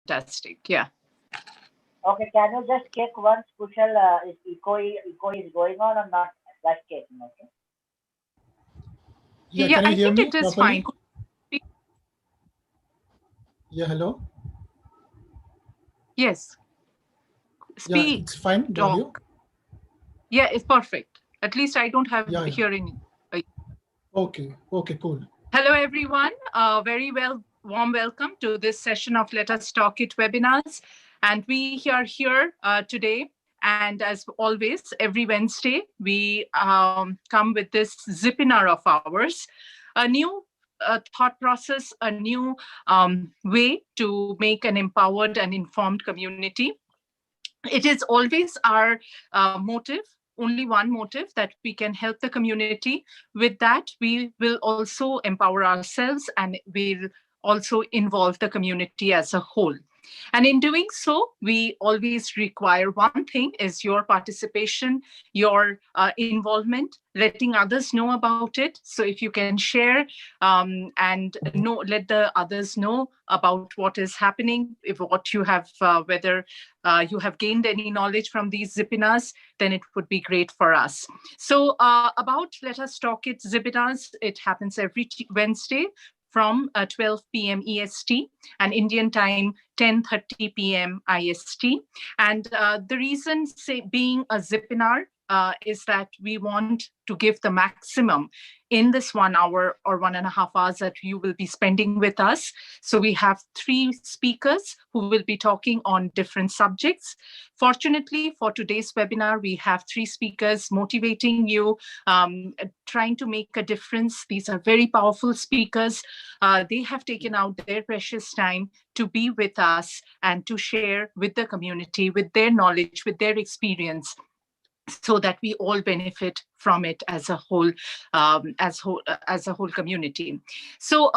fantastic. Yeah. Okay, can you just check once, Kushal, is echo is going on or not? Just checking, okay? Yeah, Yeah, can you I hear think me it is fine. properly? Yeah, hello. Yes. Yeah, Speak, it's fine, the audio. talk. Yeah, it's perfect. At least I don't have Yeah, yeah. hearing. Okay, okay, cool. Hello, everyone. Warm welcome to this session of Let Us Talk It webinars. And we are here today. And as always, every Wednesday, we come with this zipinar of ours, a new thought process, a new way to make an empowered and informed community. It is always our motive, only one motive, that we can help the community. With that, we will also empower ourselves and we'll also involve the community as a whole. And in doing so, we always require one thing is your participation, your involvement, letting others know about it. So if you can share and let the others know about what is happening, if what you have, whether you have gained any knowledge from these zipinars, then it would be great for us. So about Let Us Talk It zipinars, it happens every Wednesday from 12 p.m. EST and Indian time 10:30 p.m. IST. And the reason being a zipinar is that we want to give the maximum in this 1 hour or 1.5 hours that you will be spending with us. So we have 3 speakers who will be talking on different subjects. Fortunately, for today's webinar, we have 3 speakers motivating you, trying to make a difference. These are very powerful speakers. They have taken out their precious time to be with us and to share with the community, with their knowledge, with their experience, so that we all benefit from it as a whole, as a whole community. So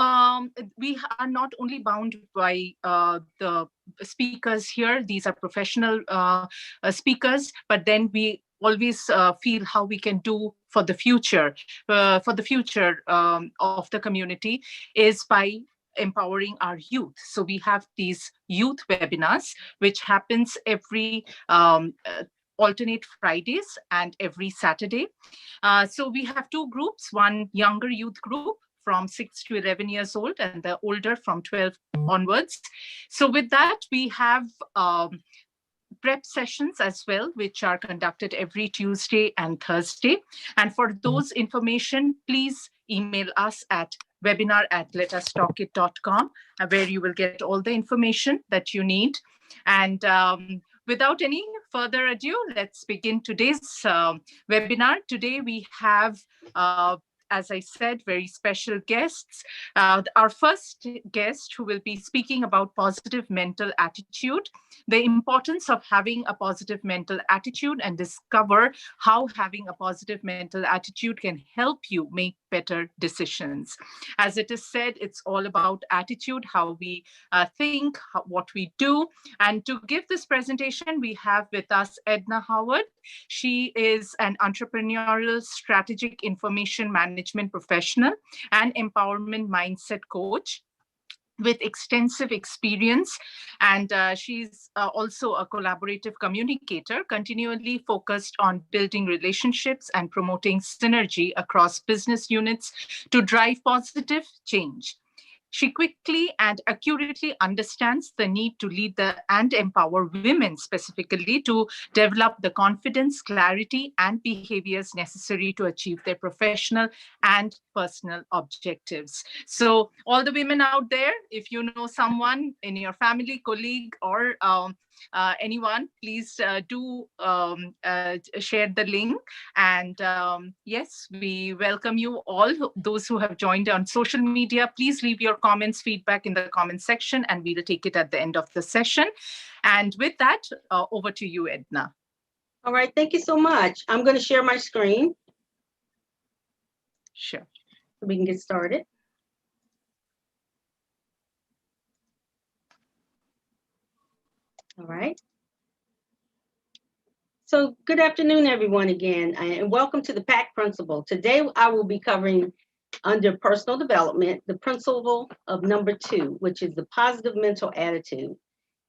we are not only bound by the speakers here; these are professional speakers, but then we always feel how we can do for the future, of the community, is by empowering our youth. So we have these youth webinars, which happens every alternate Fridays and every Saturday. So we have 2 groups, one younger youth group from 6 to 11 years old and the older from 12 onwards. So with that, we have prep sessions as well, which are conducted every Tuesday and Thursday. And for those information, please email us at webinar@letustalkit.com, where you will get all the information that you need. And without any further ado, let's begin today's webinar. Today we have, as I said, very special guests. Our first guest, who will be speaking about positive mental attitude, the importance of having a positive mental attitude, and discover how having a positive mental attitude can help you make better decisions. As it is said, it's all about attitude, how we think, what we do. And to give this presentation, we have with us Edna Howard. She is an entrepreneurial strategic information management professional and empowerment mindset coach with extensive experience. And she's also a collaborative communicator, continually focused on building relationships and promoting synergy across business units to drive positive change. She quickly and accurately understands the need to lead and empower women specifically to develop the confidence, clarity, and behaviors necessary to achieve their professional and personal objectives. So all the women out there, if you know someone in your family, colleague, or anyone, please do share the link. And yes, we welcome you all, those who have joined on social media. Please leave your comments, feedback in the comment section, and we'll take it at the end of the session. And with that, over to you, Edna. All right, thank you so much. I'm going to share my screen. Sure. So we can get started. All right. So good afternoon, everyone, again, and welcome to the PAC Principle. Today, I will be covering under personal development, the principle of number 2, which is the positive mental attitude.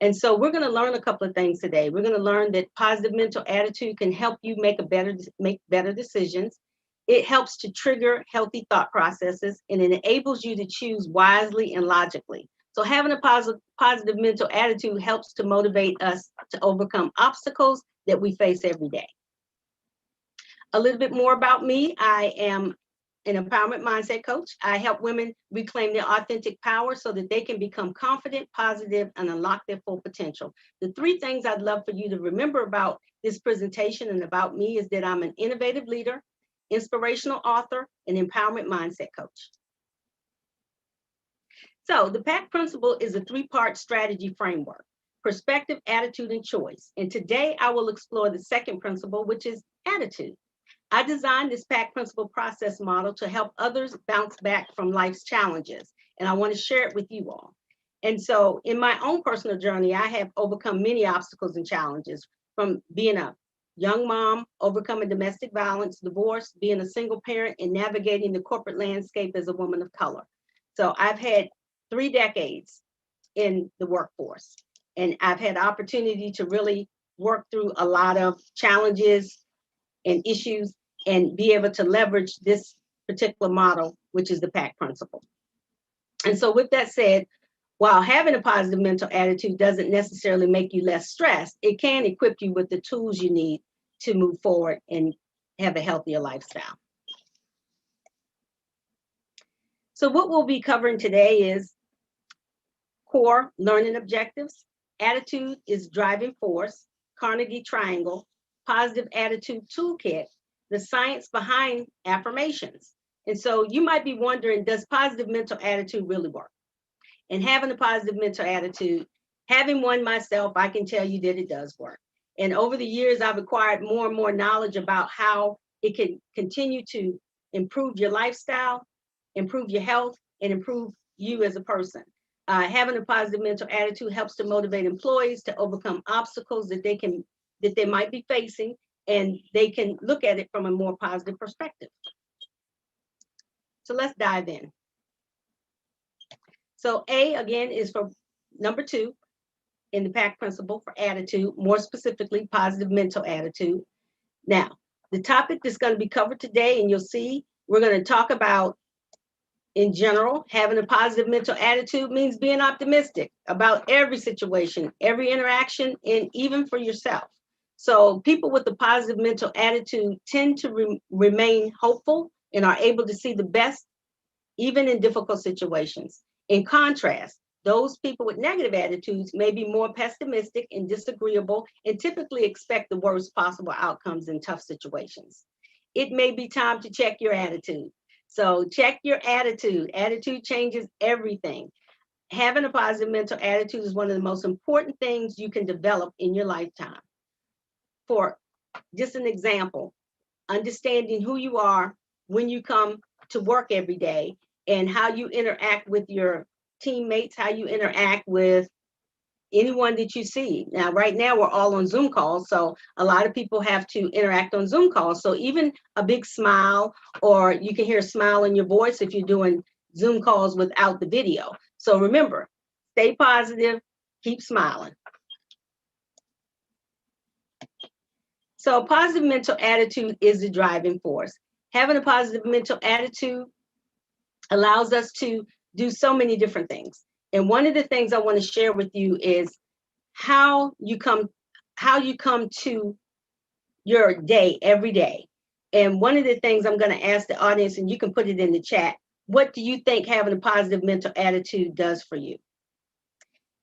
And so we're going to learn a couple of things today. We're going to learn that positive mental attitude can help you make better decisions. It helps to trigger healthy thought processes, and it enables you to choose wisely and logically. So having a positive mental attitude helps to motivate us to overcome obstacles that we face every day. A little bit more about me. I am an empowerment mindset coach. I help women reclaim their authentic power so that they can become confident, positive, and unlock their full potential. The three things I'd love for you to remember about this presentation and about me is that I'm an innovative leader, inspirational author, and empowerment mindset coach. So the PACT principle is a three-part strategy framework: perspective, attitude, and choice. And today I will explore the second principle, which is attitude. I designed this PACT principle process model to help others bounce back from life's challenges, and I want to share it with you all. And so in my own personal journey, I have overcome many obstacles and challenges, from being a young mom, overcoming domestic violence, divorce, being a single parent, and navigating the corporate landscape as a woman of color. So I've had 3 decades in the workforce, and I've had opportunity to really work through a lot of challenges and issues and be able to leverage this particular model, which is the PACT principle. And so with that said, while having a positive mental attitude doesn't necessarily make you less stressed, it can equip you with the tools you need to move forward and have a healthier lifestyle. So what we'll be covering today is core learning objectives, attitude is driving force, Carnegie Triangle, positive attitude toolkit, the science behind affirmations. And so you might be wondering, does positive mental attitude really work? And having a positive mental attitude, having one myself, I can tell you that it does work. And over the years, I've acquired more and more knowledge about how it can continue to improve your lifestyle, improve your health, and improve you as a person. Having a positive mental attitude helps to motivate employees to overcome obstacles that they might be facing, and they can look at it from a more positive perspective. So let's dive in. So A, again, is for number 2 in the PACT principle for attitude, more specifically, positive mental attitude. Now, the topic that's going to be covered today, and you'll see, we're going to talk about, in general, having a positive mental attitude means being optimistic about every situation, every interaction, and even for yourself. So people with a positive mental attitude tend to remain hopeful and are able to see the best, even in difficult situations. In contrast, those people with negative attitudes may be more pessimistic and disagreeable and typically expect the worst possible outcomes in tough situations. It may be time to check your attitude. So check your attitude. Attitude changes everything. Having a positive mental attitude is one of the most important things you can develop in your lifetime. For just an example, understanding who you are when you come to work every day and how you interact with your teammates, how you interact with anyone that you see. Now, right now, we're all on Zoom calls, so a lot of people have to interact on Zoom calls. So even a big smile, or you can hear a smile in your voice if you're doing Zoom calls without the video. So remember, stay positive, keep smiling. So positive mental attitude is the driving force. Having a positive mental attitude allows us to do so many different things. And one of the things I want to share with you is how you come to your day every day. And one of the things I'm going to ask the audience, and you can put it in the chat, what do you think having a positive mental attitude does for you?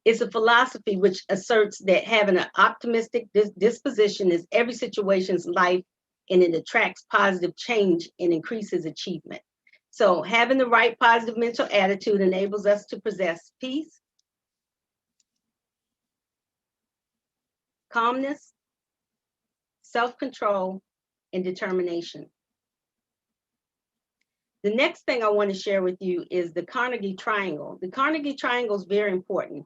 It's a philosophy which asserts that having an optimistic disposition is every situation's life, and it attracts positive change and increases achievement. So having the right positive mental attitude enables us to possess peace, calmness, self-control, and determination. The next thing I want to share with you is the Carnegie Triangle. The Carnegie Triangle is very important.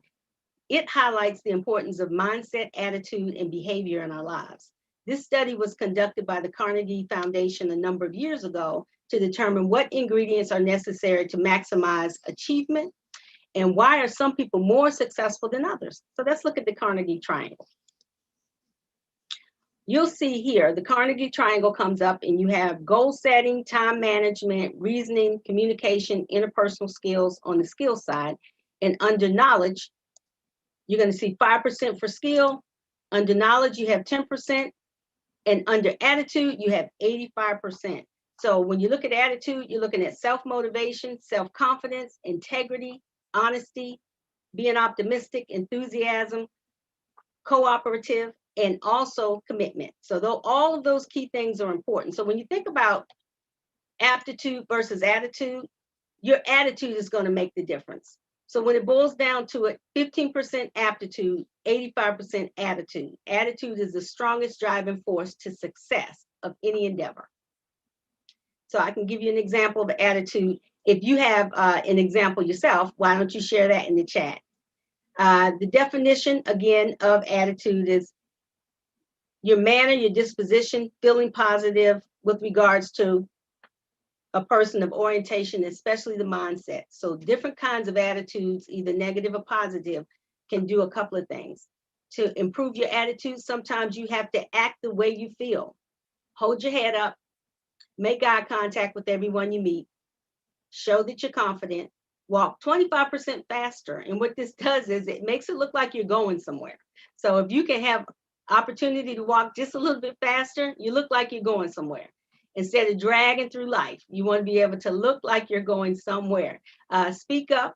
It highlights the importance of mindset, attitude, and behavior in our lives. This study was conducted by the Carnegie Foundation a number of years ago to determine what ingredients are necessary to maximize achievement And why are some people more successful than others? So let's look at the Carnegie Triangle. You'll see here, the Carnegie Triangle comes up and you have goal setting, time management, reasoning, communication, interpersonal skills on the skill side. And under knowledge, you're going to see 5% for skill. Under knowledge, you have 10%. And under attitude, you have 85%. So when you look at attitude, you're looking at self-motivation, self-confidence, integrity, honesty, being optimistic, enthusiasm, cooperative, and also commitment. So though all of those key things are important. So when you think about aptitude versus attitude, your attitude is going to make the difference. So when it boils down to it, 15% aptitude, 85% attitude. Attitude is the strongest driving force to success of any endeavor. So I can give you an example of attitude. If you have an example yourself, why don't you share that in the chat? The definition, again, of attitude is your manner, your disposition, feeling positive with regards to a person of orientation, especially the mindset. So different kinds of attitudes, either negative or positive, can do a couple of things. To improve your attitude, sometimes you have to act the way you feel. Hold your head up, make eye contact with everyone you meet, show that you're confident, walk 25% faster. And what this does is it makes it look like you're going somewhere. So if you can have opportunity to walk just a little bit faster, you look like you're going somewhere. Instead of dragging through life, you want to be able to look like you're going somewhere. Speak up,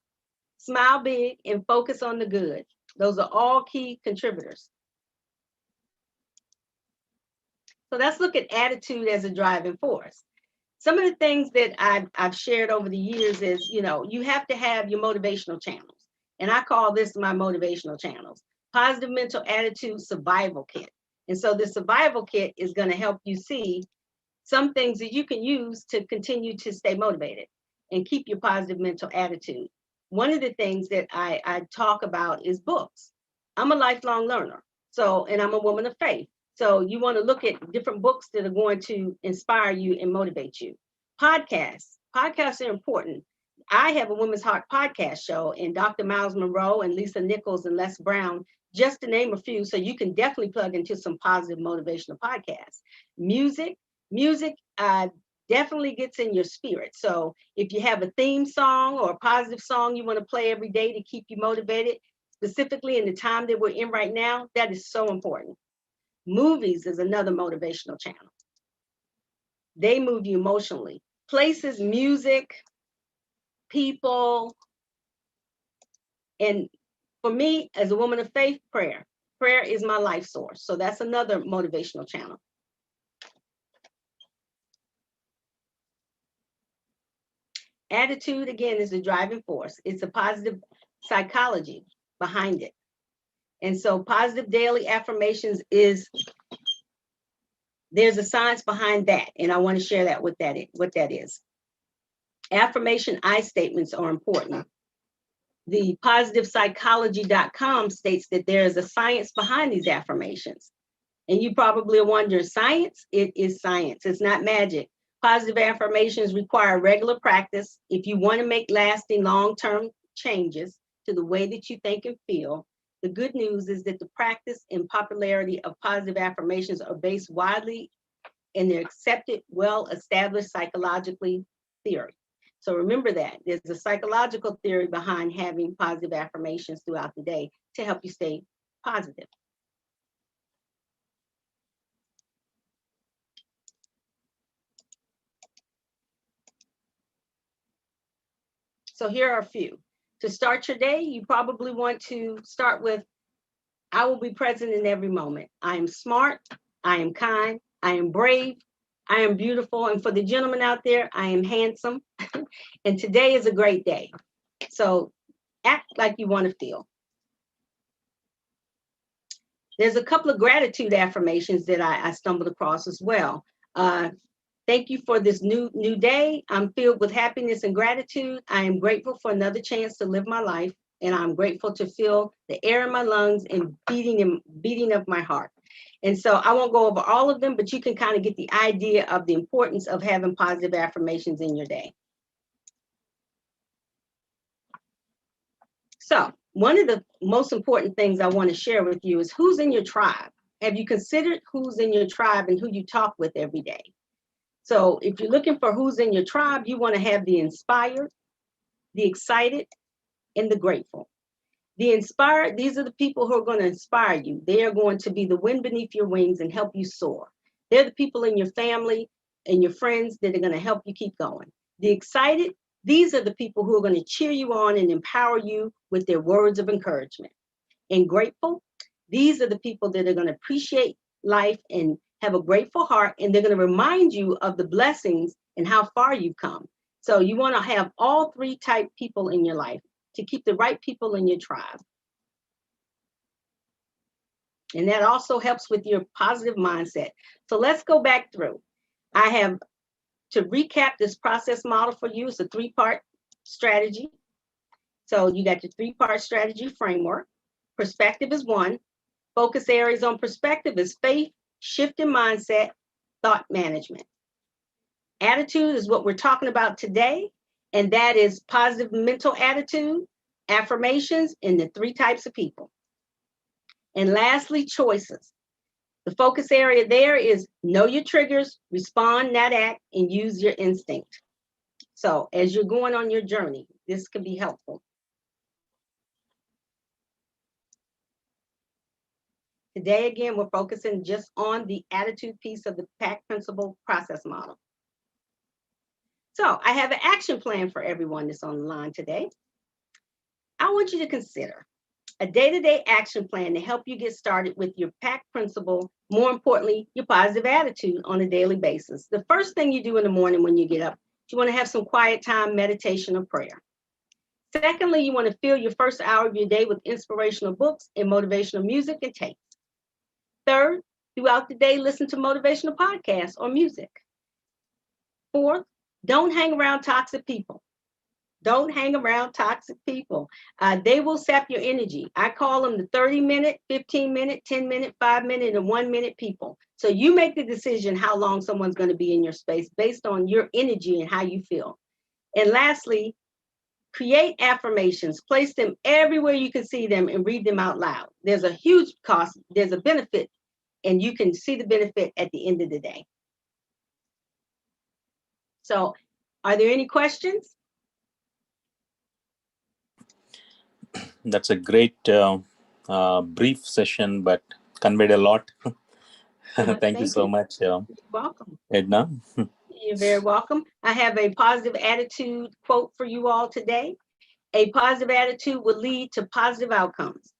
smile big, and focus on the good. Those are all key contributors. So let's look at attitude as a driving force. Some of the things that I've shared over the years is, you have to have your motivational channels. And I call this my motivational channels. Positive Mental Attitude Survival Kit. And so the survival kit is going to help you see some things that you can use to continue to stay motivated and keep your positive mental attitude. One of the things that I talk about is books. I'm a lifelong learner, and I'm a woman of faith. So you want to look at different books that are going to inspire you and motivate you. Podcasts are important. I have a Women's Heart podcast show, and Dr. Miles Monroe and Lisa Nichols and Les Brown, just to name a few, so you can definitely plug into some positive motivational podcasts. Music definitely gets in your spirit. So if you have a theme song or a positive song you want to play every day to keep you motivated, specifically in the time that we're in right now, that is so important. Movies is another motivational channel. They move you emotionally. Places, music, people, and for me, as a woman of faith, prayer. Prayer is my life source. So that's another motivational channel. Attitude, again, is the driving force. It's a positive psychology behind it. And so positive daily affirmations there's a science behind that. And I want to share that what that is. Affirmation I statements are important. The positivepsychology.com states that there is a science behind these affirmations. And you probably wonder, science? It is science. It's not magic. Positive affirmations require regular practice. If you want to make lasting long-term changes to the way that you think and feel, the good news is that the practice and popularity of positive affirmations are based widely in their accepted, well-established psychologically theory. So remember that there's a psychological theory behind having positive affirmations throughout the day to help you stay positive. So here are a few. To start your day, you probably want to start with, I will be present in every moment. I am smart, I am kind, I am brave, I am beautiful. And for the gentlemen out there, I am handsome. And today is a great day. So act like you want to feel. There's a couple of gratitude affirmations that I stumbled across as well. Thank you for this new day. I'm filled with happiness and gratitude. I am grateful for another chance to live my life. And I'm grateful to feel the air in my lungs and beating of my heart. And so I won't go over all of them, but you can kind of get the idea of the importance of having positive affirmations in your day. So one of the most important things I want to share with you is who's in your tribe. Have you considered who's in your tribe and who you talk with every day? So if you're looking for who's in your tribe, you want to have the inspired, the excited, and the grateful. The inspired, these are the people who are going to inspire you. They are going to be the wind beneath your wings and help you soar. They're the people in your family and your friends that are going to help you keep going. The excited, these are the people who are going to cheer you on and empower you with their words of encouragement. And grateful, these are the people that are going to appreciate life and have a grateful heart, and they're going to remind you of the blessings and how far you've come. So you want to have all three type people in your life to keep the right people in your tribe. And that also helps with your positive mindset. So let's go back through. I have, to recap this process model for you, it's a three-part strategy. So you got your three-part strategy framework. Perspective is one. Focus areas on perspective is faith, shift in mindset, thought management. Attitude is what we're talking about today, and that is positive mental attitude, affirmations, and the three types of people. And lastly, choices. The focus area there is know your triggers, respond, not act, and use your instinct. So as you're going on your journey, this can be helpful. Today, again, we're focusing just on the attitude piece of the PAC principle process model. So I have an action plan for everyone that's on the line today. I want you to consider a day-to-day action plan to help you get started with your PAC principle, more importantly, your positive attitude on a daily basis. The first thing you do in the morning when you get up, you want to have some quiet time, meditation, or prayer. Secondly, you want to fill your first hour of your day with inspirational books and motivational music and tapes. Third, throughout the day, listen to motivational podcasts or music. Fourth, don't hang around toxic people. Don't hang around toxic people. They will sap your energy. I call them the 30-minute, 15-minute, 10-minute, 5-minute, and 1-minute people. So you make the decision how long someone's going to be in your space based on your energy and how you feel. And lastly, create affirmations. Place them everywhere you can see them and read them out loud. There's a huge cost. There's a benefit, and you can see the benefit at the end of the day. So are there any questions? That's a great brief session, but conveyed a lot. Thank you so much, You're welcome. Edna. You're very welcome. I have a positive attitude quote for you all today. A positive attitude will lead to positive outcomes.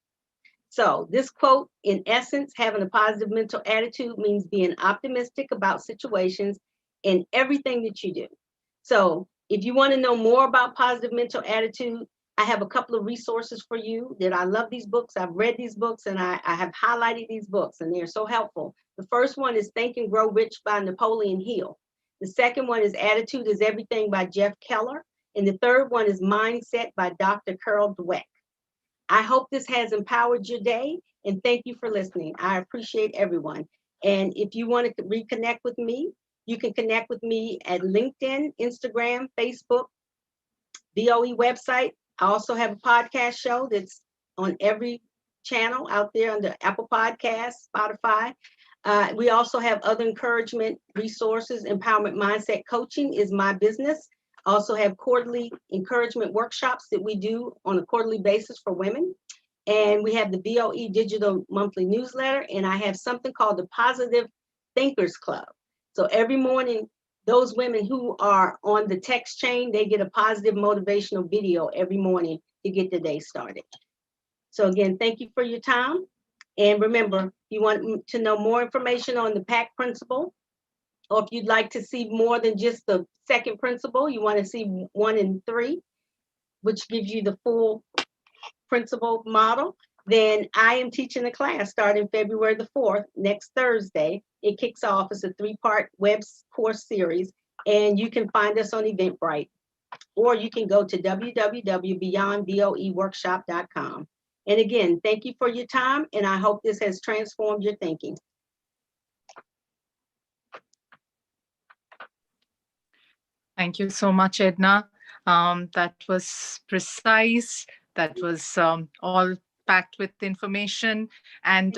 So this quote, in essence, having a positive mental attitude means being optimistic about situations and everything that you do. So if you want to know more about positive mental attitude, I have a couple of resources for you that I love these books. I've read these books and I have highlighted these books and they're so helpful. The first one is Think and Grow Rich by Napoleon Hill. The second one is Attitude is Everything by Jeff Keller. And the third one is Mindset by Dr. Carol Dweck. I hope this has empowered your day, and thank you for listening. I appreciate everyone. And if you want to reconnect with me, you can connect with me at LinkedIn, Instagram, Facebook, BOE website. I also have a podcast show that's on every channel out there under Apple Podcasts, Spotify. We also have other encouragement resources. Empowerment Mindset Coaching is my business. Also have quarterly encouragement workshops that we do on a quarterly basis for women. And we have the BOE Digital Monthly Newsletter. And I have something called the Positive Thinkers Club. So every morning, those women who are on the text chain, they get a positive motivational video every morning to get the day started. So again, thank you for your time. And remember, if you want to know more information on the PAC principle, or if you'd like to see more than just the second principle, you want to see 1 and 3, which gives you the full principle model, then I am teaching a class starting February the 4th, next Thursday. It kicks off as a 3-part web course series, and you can find us on Eventbrite, or you can go to www.beyondboeworkshop.com. And again, thank you for your time, and I hope this has transformed your thinking. Thank you so much, Edna. That was precise, That was all packed with information. And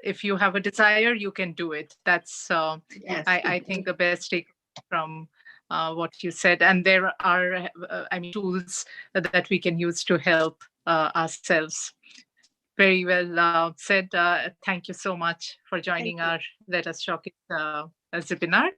if you have a desire, you can do it. That's, Yes. I think, the best take from what you said. And there are, tools that we can use to help ourselves. Very well said. Thank you so much for joining you. our Let Us Talk It webinar.